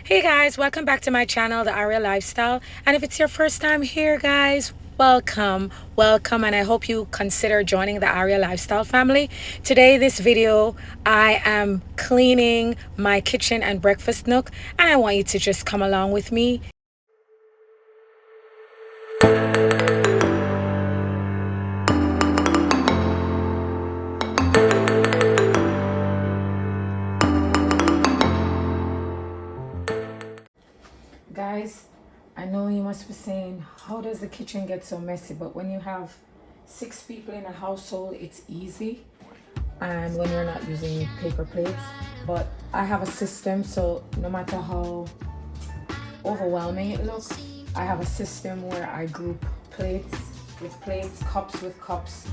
Hey guys, welcome back to my channel, The Aria Lifestyle. And if it's your first time here, guys, welcome, and I hope you consider joining the Aria Lifestyle family. Today, this video, I am cleaning my kitchen and breakfast nook, and I want you to just come along with me. Guys, I know you must be saying, how does the kitchen get so messy? But when you have 6 people in a household, it's easy. And when you're not using paper plates. But I have a system, so no matter how overwhelming it looks, I have a system where I group plates with plates, cups with cups.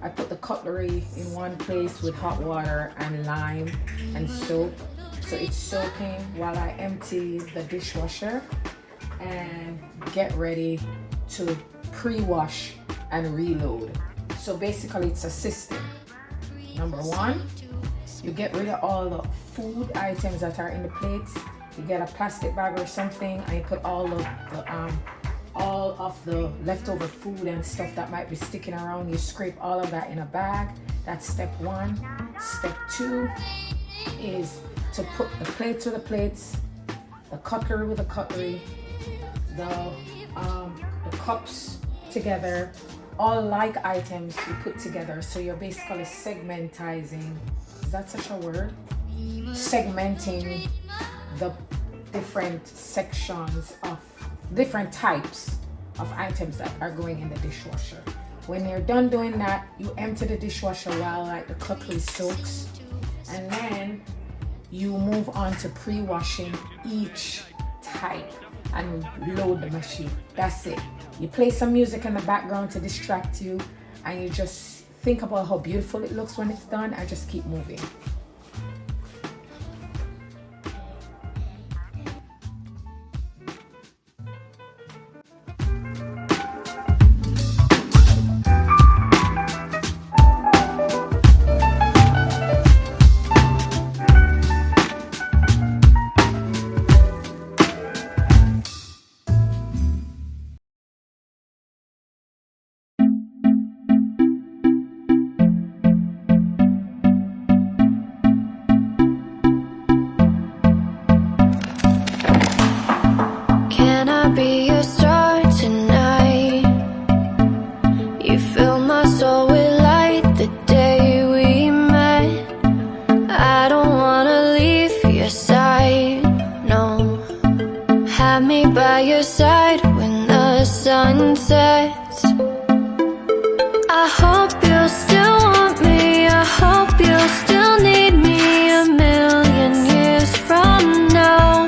I put the cutlery in one place with hot water and lime and soap. So it's soaking while I empty the dishwasher and get ready to pre-wash and reload. So basically it's a system. Number one, you get rid of all the food items that are in the plates. You get a plastic bag or something and you put all of the leftover food and stuff that might be sticking around. You scrape all of that in a bag. That's step one. Step two is to put the plates with the plates, the cutlery with the cutlery, the cups together, all like items you put together. So you're basically segmentizing, is that such a word? Segmenting the different sections of different types of items that are going in the dishwasher. When you're done doing that, you empty the dishwasher while like the cutlery soaks, and then you move on to pre-washing each type and load the machine. That's it. You play some music in the background to distract you, and you just think about how beautiful it looks when it's done and just keep moving. By your side when the sun sets. I hope you'll still want me. I hope you'll still need me 1,000,000 years from now.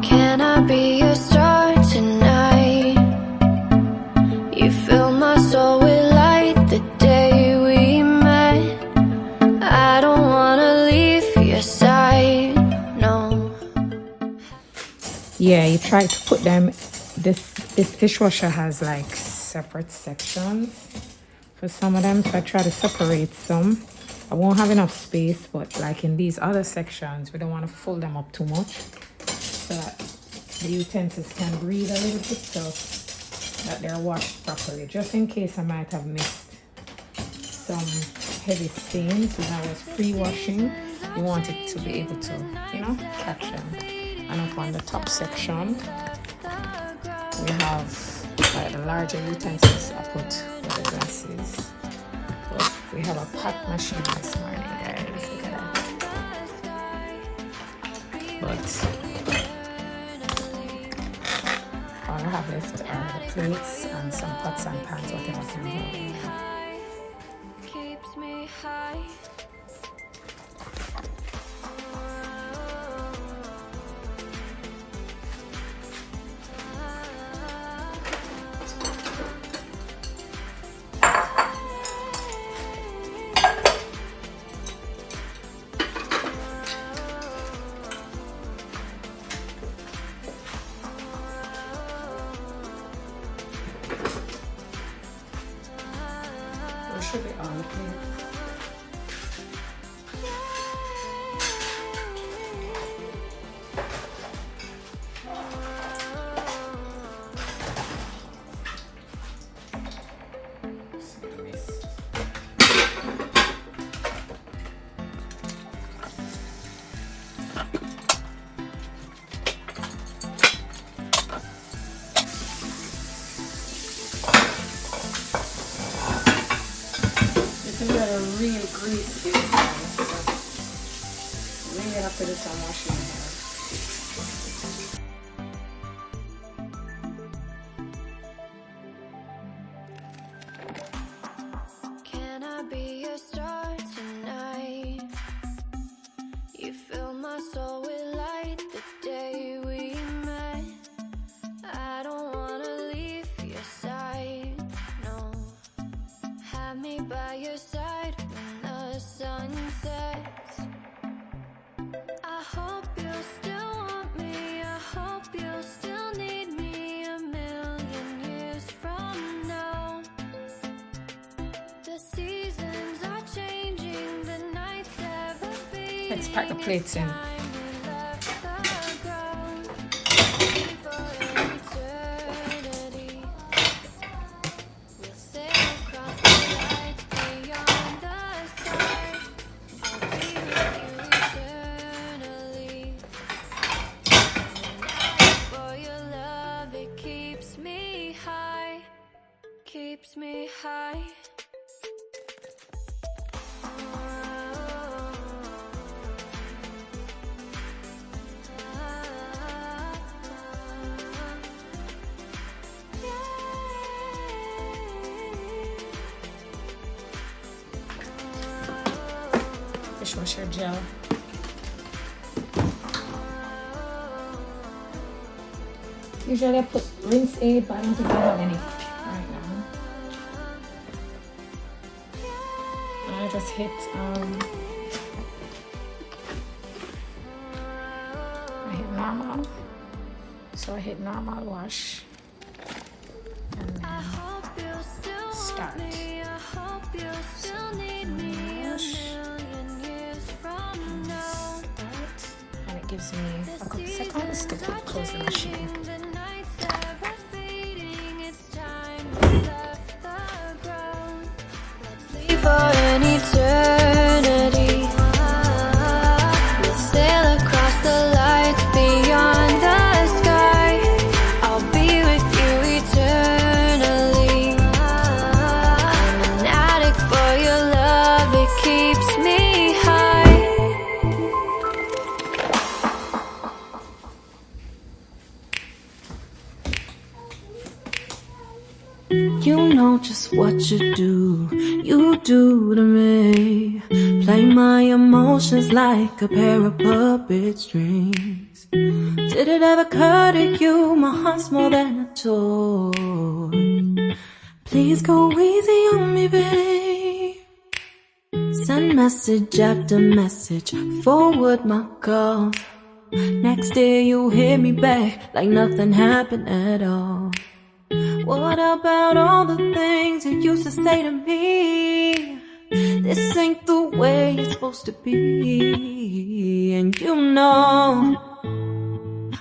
Can I be your star tonight? You fill my soul with light the day we met. I don't wanna leave your side, no. Yeah, you try to put them, this dishwasher has like separate sections for some of them, so I try to separate some. I won't have enough space, but like in these other sections, we don't want to fold them up too much, so that the utensils can breathe a little bit, so that they're washed properly. Just in case I might have missed some heavy stains when I was pre-washing, you want it to be able to, catch them. And up on the top section, we have like the larger utensils I put with the glasses. But we have a packed machine this morning, guys. Look at that. But all I have left are the plates and some pots and pans, whatever can hold. Keeps me high. should be all the plates. Real grease this time, so really have to do some washing here. Can I be your star tonight? You fill my soul with light the day we met. I don't wanna leave your side, no. Have me by your side when the sun sets. I hope you'll still want me. I hope you'll still need me a million years from now. The seasons are changing, the nights ever fading. Let's pack the plates in. Keeps me high. Dishwasher gel. Usually I put rinse aid, but I don't think I have any right now. I just hit normal. So I hit normal wash and then start. And it gives me a couple seconds to close the machine. For an eternity, we'll sail across the lights beyond the sky. I'll be with you eternally. I'm an addict for your love, it keeps me high. You know just what you do to me. Play my emotions like a pair of puppet strings. Did it ever occur to you my heart's more than a toy? Please go easy on me, babe. Send message after message, forward my calls. Next day you hit me back like nothing happened at all. What about all the things you used to say to me? This ain't the way it's supposed to be. And you know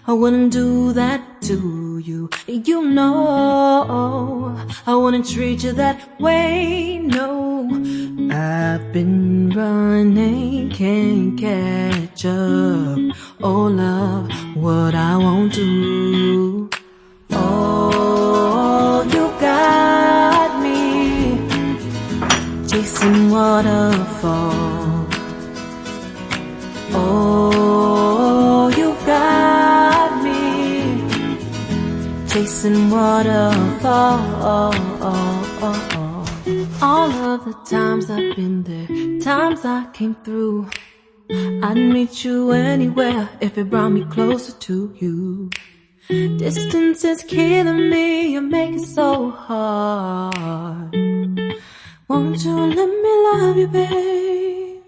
I wouldn't do that to you. You know I wouldn't treat you that way, no. I've been running, can't catch up. Oh love, what I won't do. Oh, you got me chasing waterfalls. Oh, you got me chasing waterfalls. All of the times I've been there, times I came through, I'd meet you anywhere if it brought me closer to you. Distance is killing me, you make it so hard. Won't you let me love you, babe?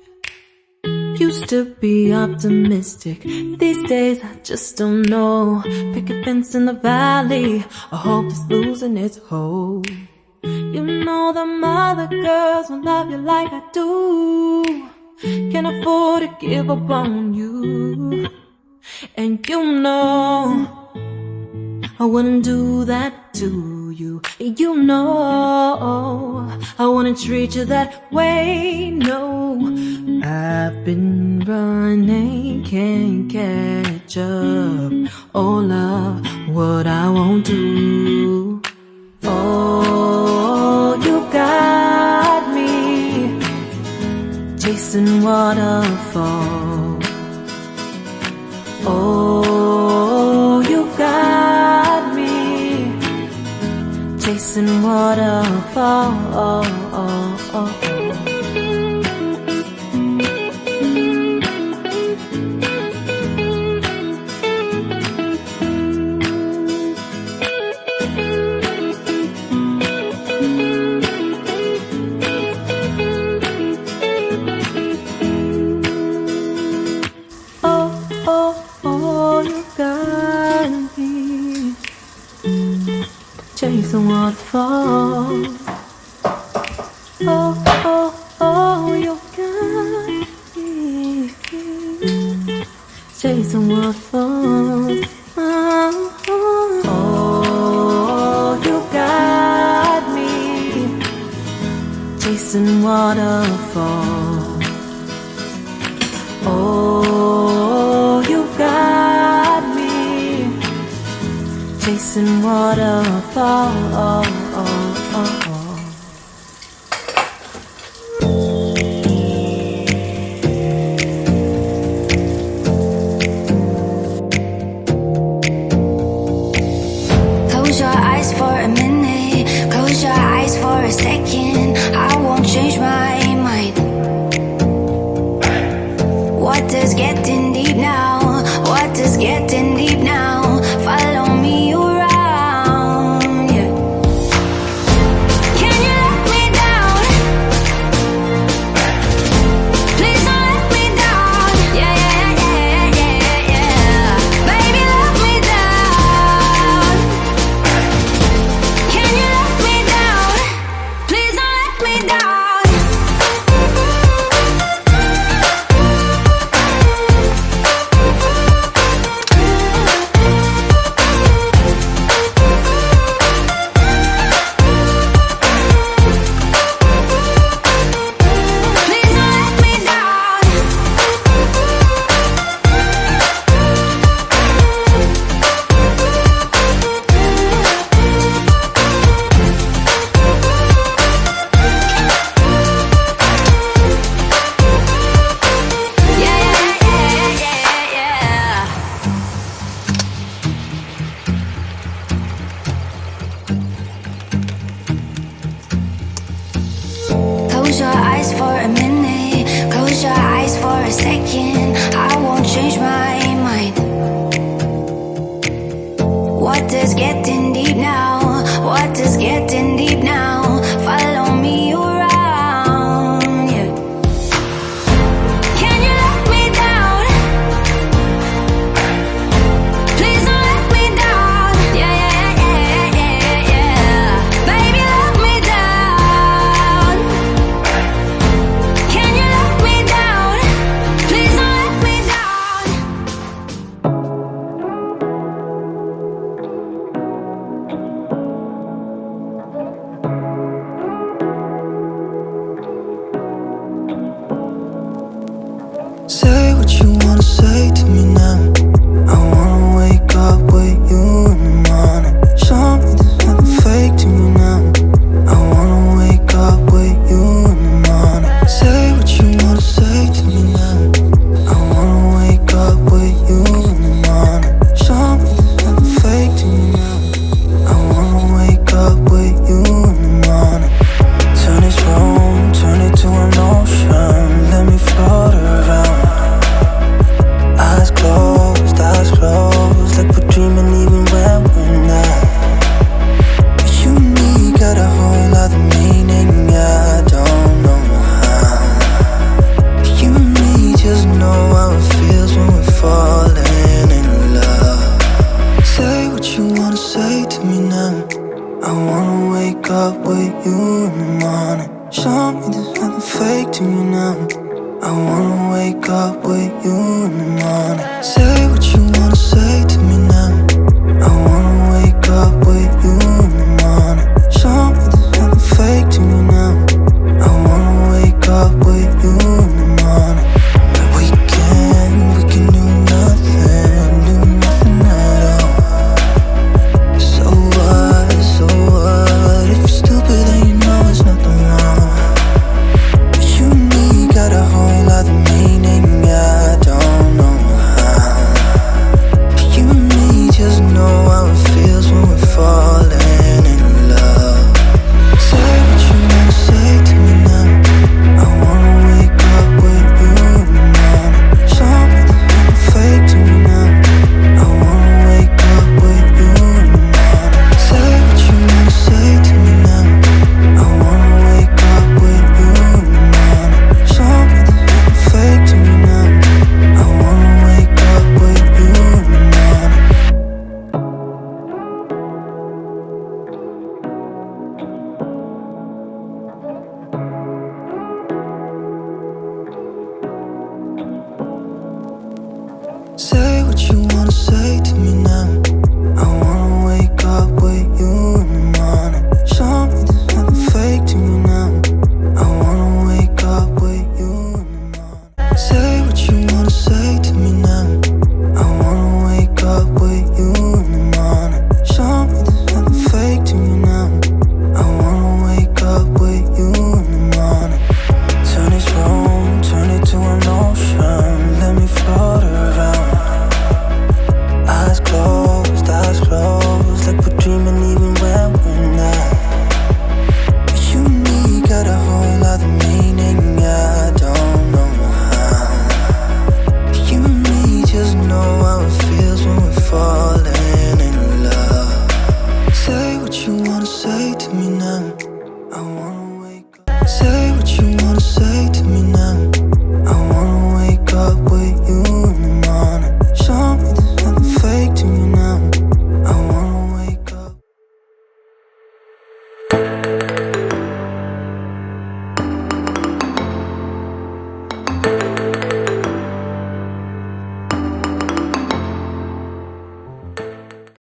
Used to be optimistic, these days I just don't know. Pick a fence in the valley, I hope it's losing its hold. You know them other girls won't love you like I do. Can't afford to give up on you. And you know I wouldn't do that to you. You know I wouldn't treat you that way, no. I've been running, can't catch up. Oh love, what I won't do. Oh, you got me chasing waterfalls. Oh, you got me chasing waterfalls. Chasing waterfalls. Oh, oh, oh, you got me chasing waterfalls. Oh, you got me chasing waterfalls. Oh, you got me chasing waterfalls. Close your eyes for a minute, close your eyes for a second. I won't change my mind. Water's getting deep now, water's getting deep now. Follow me around, yeah. Can you let me down? Please don't let me down. Yeah, yeah, yeah, yeah, yeah. Baby, let me down. Can you let me down? Please don't let me down. Close your eyes for a minute, close your eyes for a second. I won't change my mind. Water's getting deep now, water's getting deep now. Follow me around, yeah. Can you let me down? Please don't let me down. Yeah, yeah, yeah, yeah, yeah. Baby, let me down. Can you let me down? Please don't let me down. Say what you wanna say to me now. I wanna wake up with you in the morning. Show me there's nothing fake to me now. I wanna wake up with you in the morning. Say what you wanna say to me now. I wanna wake up with you in the morning. Show me there's nothing fake to me now. I wanna wake up with you in the morning. Turn this room, turn it to an ocean. Let me float around. Eyes closed, like we're dreaming even when we're not. You and me got a whole other meaning, I don't know how. You and me just know how it feels when we're falling in love. Say what you wanna say to me now. I wanna wake wake up with you in the morning. Show me there's nothing fake to me now. I wanna wake up with you in the morning. Say what you wanna say to me